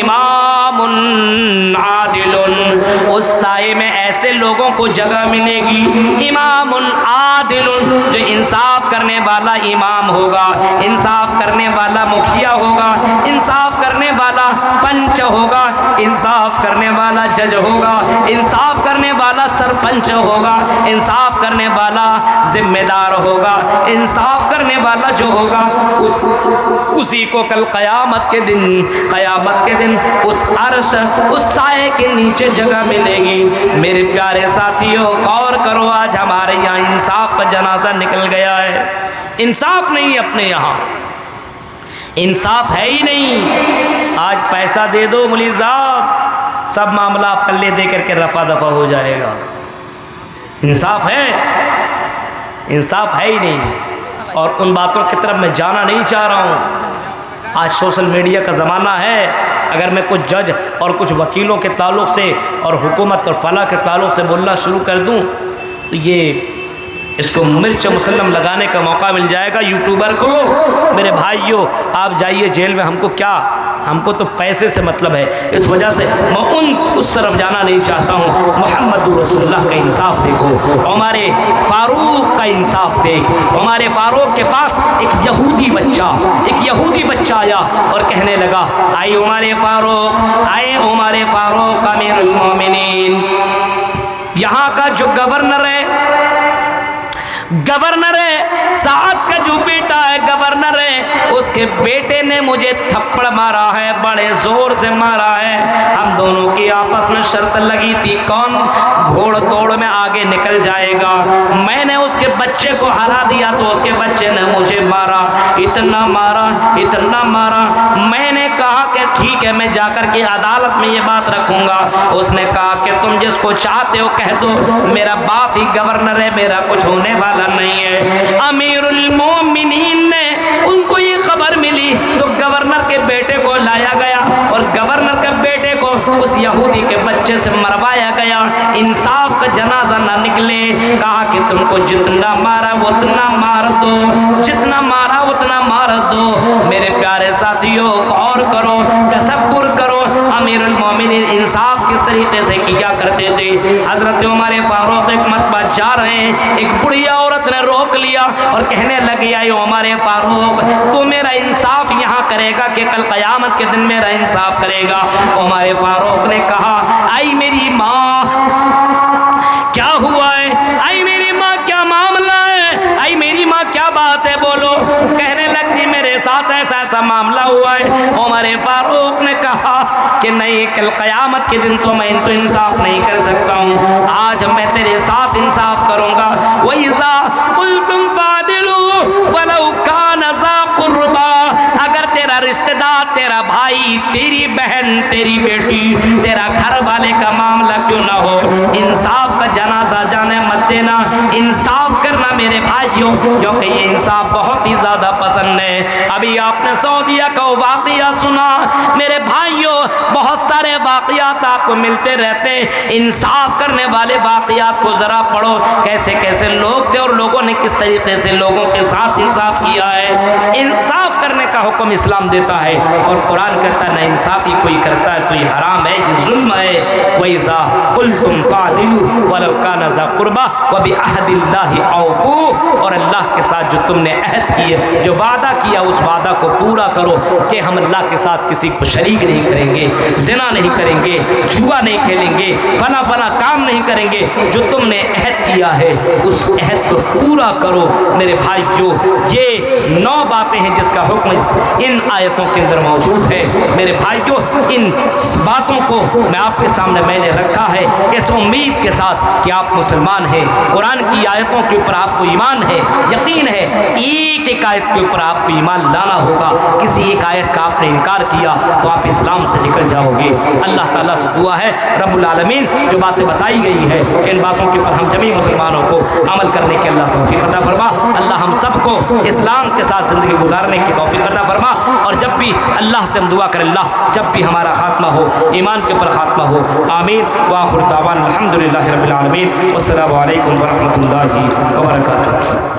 امام عادل، اس سائے میں ایسے لوگوں کو جگہ ملے گی، امام عادل، جو انصاف کرنے والا امام ہوگا، انصاف کرنے والا مکھیا ہوگا، انصاف کرنے والا پنچ ہوگا، انصاف کرنے والا جج ہوگا، انصاف کرنے والا سرپنچ ہوگا، انصاف کرنے والا ذمہ دار ہوگا، انصاف کرنے والا جو ہوگا اسی کو کل قیامت کے دن اس عرش، اس سائے کے نیچے جگہ ملے گی۔ میرے پیارے ساتھیوں غور کرو، آج ہمارے یہاں انصاف کا جنازہ نکل گیا ہے، انصاف نہیں اپنے یہاں، انصاف ہے ہی نہیں۔ آج پیسہ دے دو مولوی صاحب، سب معاملہ آپ پلے دے کر کے رفع دفع ہو جائے گا۔ انصاف ہے؟ انصاف ہے ہی نہیں۔ اور ان باتوں کی طرف میں جانا نہیں چاہ رہا ہوں۔ آج سوشل میڈیا کا زمانہ ہے، اگر میں کچھ جج اور کچھ وکیلوں کے تعلق سے اور حکومت اور فلاح کے تعلق سے بولنا شروع کر دوں تو یہ اس کو مرچ مسلم لگانے کا موقع مل جائے گا یوٹیوبر کو۔ میرے بھائیوں آپ جائیے جیل میں، ہم کو کیا، ہم کو تو پیسے سے مطلب ہے، اس وجہ سے میں اس طرف جانا نہیں چاہتا ہوں۔ محمد رسول اللہ کا انصاف دیکھو، عمر فاروق کا انصاف دیکھ۔ عمر فاروق کے پاس ایک یہودی بچہ آیا اور کہنے لگا، آئے عمر فاروق امیر المومنین، یہاں کا جو گورنر ہے سعد کا جو بیٹا ہے گورنر ہے، اس کے بیٹے نے مجھے تھپڑ مارا ہے، بڑے زور سے مارا ہے۔ ہم دونوں کی آپس میں شرط لگی تھی کون گھوڑ توڑ میں آگے نکل جائے گا۔ میں نے اس کے بچے کو ہرا دیا تو اس کے بچے نے مجھے مارا، اتنا مارا۔ میں نے کہا کہ ٹھیک ہے میں جا کر کے عدالت میں یہ بات رکھوں گا۔ اس نے کہا کہ تم جس کو چاہتے ہو کہہ دو، میرا باپ ہی گورنر ہے، میرا کچھ ہونے والا نہیں ہے۔ امیر المومنین نے ان کو یہ خبر ملی تو گورنر کے بیٹے کو لایا گیا اور گورنر کے بیٹے کو اس یہودی کے بچے سے مروایا گیا۔ انصاف کا جنازہ نہ نکلے، کہا کہ تم کو جتنا مارا اتنا مار دو، جتنا مارا اتنا مار دو۔ میرے پیارے ساتھیوں غور کرو، تصور کرو، امیر المومنین انصاف کس طریقے سے کیا کرتے تھے۔ حضرت عمر فاروق ایک مرتبہ جا رہے ہیں، ایک بڑھیا عورت نے روک لیا اور کہنے لگی، اے عمر فاروق تو میرا انصاف یہاں کرے گا کہ کل قیامت کے دن میرا انصاف کرے گا؟ عمر فاروق نے کہا، اے میری ماں کیا ہوا ہے، اے میری ماں کیا معاملہ ہے، اے میری ماں کیا بات ہے، بولو۔ کہنے لگتی میرے ساتھ ایسا معاملہ ہوا ہے۔ عمر فاروق نے کہا کہ نہیں، کل قیامت کے دن تو میں تو انصاف نہیں کر سکتا ہوں، آج میں تیرے ساتھ انصاف کروں گا۔ وَإِذَا قُلْتُمْ فَعْدِلُوا وَلَوْ كَانَ ذَا قُرْبَىٰ، اگر تیرا رشتہ دار، تیرا بھائی، تیری بہن، تیری بیٹی، تیرا گھر والے کا معاملہ کیوں نہ ہو، انصاف کا جنازہ جانے مت دینا، انصاف کرنا میرے بھائیوں، کیونکہ یہ انصاف بہت ہی زیادہ پسند ہے۔ ابھی آپ نے سعودیہ کا واقعہ سنا، میرے بھائیوں بہت سارے واقعات آپ کو ملتے رہتے ہیں۔ انصاف کرنے والے واقعات کو ذرا پڑھو، کیسے کیسے لوگ تھے اور لوگوں نے کس طریقے سے لوگوں کے ساتھ انصاف کیا ہے۔ انصاف کرنے کا حکم اسلام دیتا ہے اور قرآن کہتا ہے نہ انصافی کوئی کرتا ہے تو یہ حرام ہے، یہ ظلم ہے۔ وَإِذَا قُلْتُمْ فَعْدِلُوا وَلَوْ كَانَ ذَا قُرْبَىٰ وَبِعَهْدِ اللَّهِ أَوْفُوا، اور اللہ کے ساتھ جو تم نے عہد کیے، جو وعدہ کیا، اس وعدہ کو پورا کرو کہ ہم اللہ کے ساتھ کسی کو شریک نہیں کریں گے، زنا نہیں کریں گے، جوا نہیں کھیلیں گے، فلاں کام نہیں کریں گے۔ جو تم نے عہد کیا ہے اس عہد کو پورا کرو۔ میرے بھائیوں یہ 9 باتیں ہیں جس کا حکم ان آیتوں کے اندر موجود ہے۔ میرے بھائیوں ان باتوں کو میں آپ کے سامنے میں نے رکھا ہے اس امید کے ساتھ کہ آپ مسلمان ہیں، قرآن کی آیتوں کے اوپر آپ کو ایمان ہے، یقین ہے، ایک ایک آیت کے اوپر آپ کو ایمان لانا ہوگا۔ کسی ایک آیت کا آپ نے انکار کیا تو آپ اسلام سے نکل جاؤ گے۔ اللہ تعالیٰ سے دعا ہے رب العالمین جو باتیں بتائی گئی ہے ان باتوں کے اوپر ہم جمیع مسلمانوں کو عمل کرنے کی اللہ توفیق عطا فرما۔ اللہ ہم سب کو اسلام کے ساتھ زندگی گزارنے کی توفیق عطا فرما، اور جب بھی اللہ سے ہم دعا کریں، اللہ جب بھی ہمارا خاتمہ ہو ایمان کے اوپر خاتمہ ہو، آمین۔ وآخر دعوانا الحمدللہ رب العالمین، والسلام علیکم ورحمۃ اللہ وبرکاتہ۔